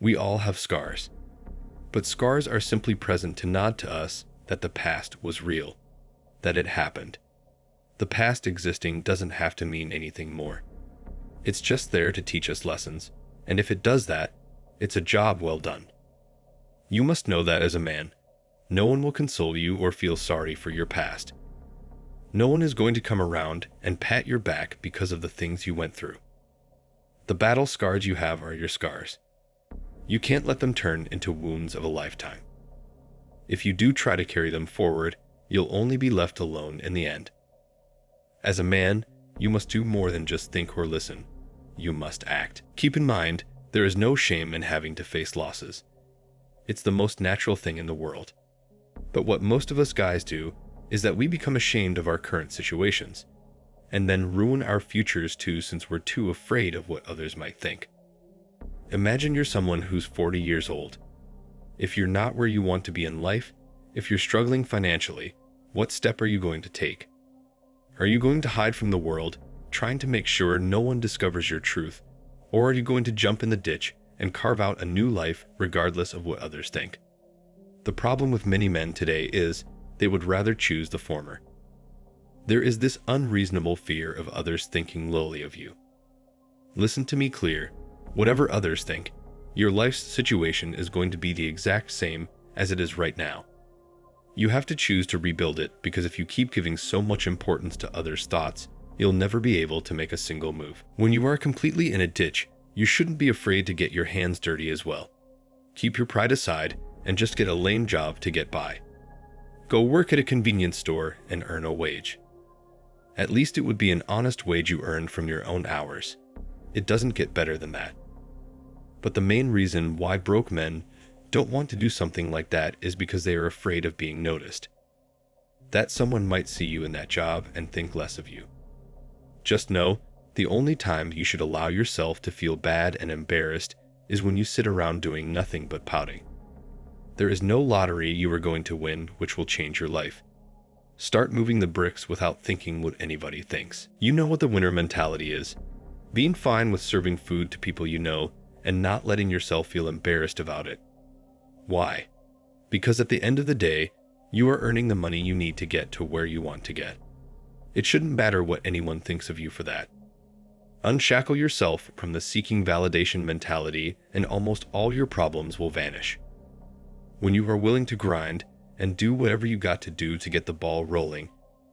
We all have scars. But scars are simply present to nod to us that the past was real, that it happened. The past existing doesn't have to mean anything more. It's just there to teach us lessons, and if it does that, it's a job well done. You must know that as a man, no one will console you or feel sorry for your past. No one is going to come around and pat your back because of the things you went through. The battle scars you have are your scars. You can't let them turn into wounds of a lifetime. If you do try to carry them forward, you'll only be left alone in the end. As a man, you must do more than just think or listen. You must act. Keep in mind, there is no shame in having to face losses. It's the most natural thing in the world. But what most of us guys do is that we become ashamed of our current situations, and then ruin our futures too since we're too afraid of what others might think. Imagine you're someone who's 40 years old. If you're not where you want to be in life, if you're struggling financially, what step are you going to take? Are you going to hide from the world, trying to make sure no one discovers your truth, or are you going to jump in the ditch and carve out a new life regardless of what others think? The problem with many men today is they would rather choose the former. There is this unreasonable fear of others thinking lowly of you. Listen to me clear. Whatever others think, your life's situation is going to be the exact same as it is right now. You have to choose to rebuild it, because if you keep giving so much importance to others' thoughts, you'll never be able to make a single move. When you are completely in a ditch, you shouldn't be afraid to get your hands dirty as well. Keep your pride aside and just get a lame job to get by. Go work at a convenience store and earn a wage. At least it would be an honest wage you earned from your own hours. It doesn't get better than that. But the main reason why broke men don't want to do something like that is because they are afraid of being noticed. That someone might see you in that job and think less of you. Just know, the only time you should allow yourself to feel bad and embarrassed is when you sit around doing nothing but pouting. There is no lottery you are going to win which will change your life. Start moving the bricks without thinking what anybody thinks. You know what the winner mentality is. Being fine with serving food to people you know and not letting yourself feel embarrassed about it. Why? Because at the end of the day, you are earning the money you need to get to where you want to get. It shouldn't matter what anyone thinks of you for that. Unshackle yourself from the seeking validation mentality and almost all your problems will vanish. When you are willing to grind and do whatever you got to do to get the ball rolling,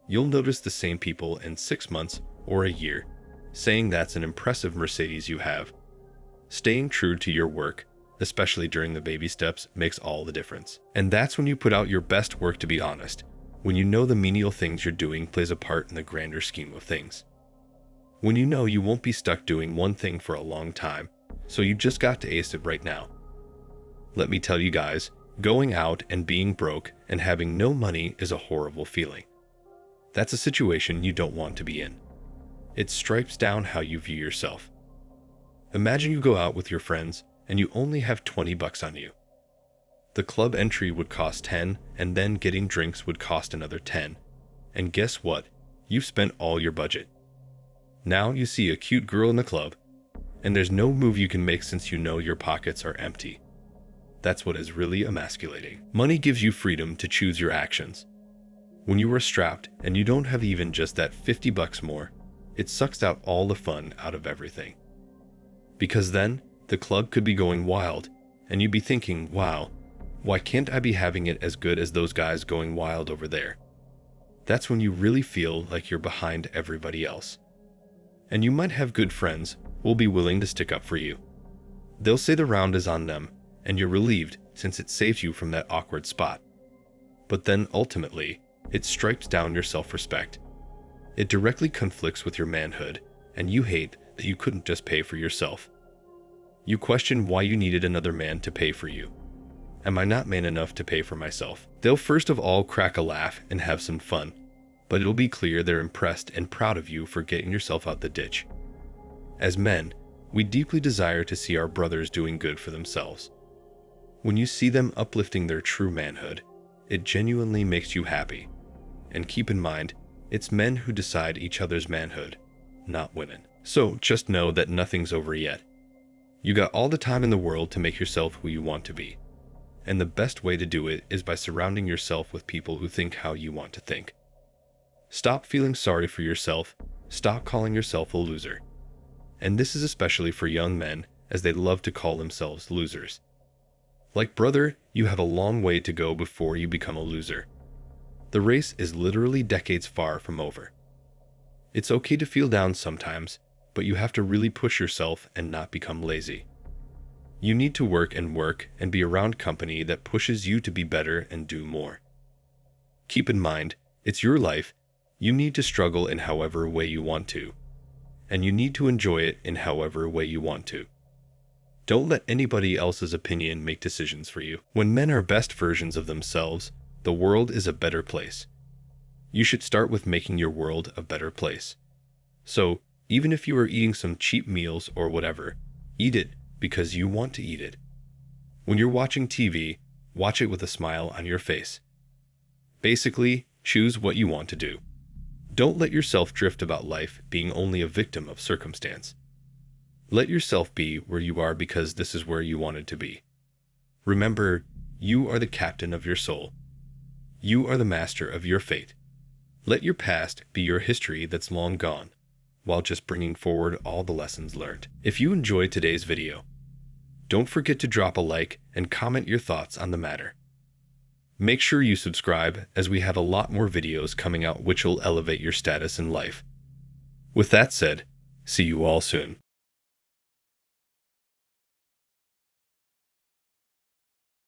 you'll notice the same people in 6 months or a year saying that's an impressive Mercedes you have. Staying true to your work, especially during the baby steps, makes all the difference. And that's when you put out your best work, to be honest, when you know the menial things you're doing plays a part in the grander scheme of things. When you know you won't be stuck doing one thing for a long time, so you just got to ace it right now. Let me tell you guys, going out and being broke and having no money is a horrible feeling. That's a situation you don't want to be in. It stripes down how you view yourself. Imagine you go out with your friends and you only have $20 on you. The club entry would cost $10, and then getting drinks would cost another $10. And guess what? You've spent all your budget. Now you see a cute girl in the club, and there's no move you can make since you know your pockets are empty. That's what is really emasculating. Money gives you freedom to choose your actions. When you are strapped and you don't have even just that $50 more, it sucks out all the fun out of everything. Because then, the club could be going wild, and you'd be thinking, wow, why can't I be having it as good as those guys going wild over there? That's when you really feel like you're behind everybody else. And you might have good friends who will be willing to stick up for you. They'll say the round is on them, and you're relieved since it saves you from that awkward spot. But then ultimately, it stripes down your self-respect. It directly conflicts with your manhood, and you hate that you couldn't just pay for yourself. You question why you needed another man to pay for you. Am I not man enough to pay for myself? They'll first of all crack a laugh and have some fun, but it'll be clear they're impressed and proud of you for getting yourself out the ditch. As men, we deeply desire to see our brothers doing good for themselves. When you see them uplifting their true manhood, it genuinely makes you happy. And keep in mind, it's men who decide each other's manhood, not women. So just know that nothing's over yet. You got all the time in the world to make yourself who you want to be. And the best way to do it is by surrounding yourself with people who think how you want to think. Stop feeling sorry for yourself. Stop calling yourself a loser. And this is especially for young men, as they love to call themselves losers. Like brother, you have a long way to go before you become a loser. The race is literally decades far from over. It's okay to feel down sometimes, but you have to really push yourself and not become lazy. You need to work and be around company that pushes you to be better and do more. Keep in mind, it's your life. You need to struggle in however way you want to. And you need to enjoy it in however way you want to. Don't let anybody else's opinion make decisions for you. When men are best versions of themselves, the world is a better place. You should start with making your world a better place. So, even if you are eating some cheap meals or whatever, eat it because you want to eat it. When you're watching TV, watch it with a smile on your face. Basically, choose what you want to do. Don't let yourself drift about life being only a victim of circumstance. Let yourself be where you are because this is where you wanted to be. Remember, you are the captain of your soul. You are the master of your fate. Let your past be your history that's long gone, while just bringing forward all the lessons learned. If you enjoyed today's video, don't forget to drop a like and comment your thoughts on the matter. Make sure you subscribe, as we have a lot more videos coming out which will elevate your status in life. With that said, see you all soon.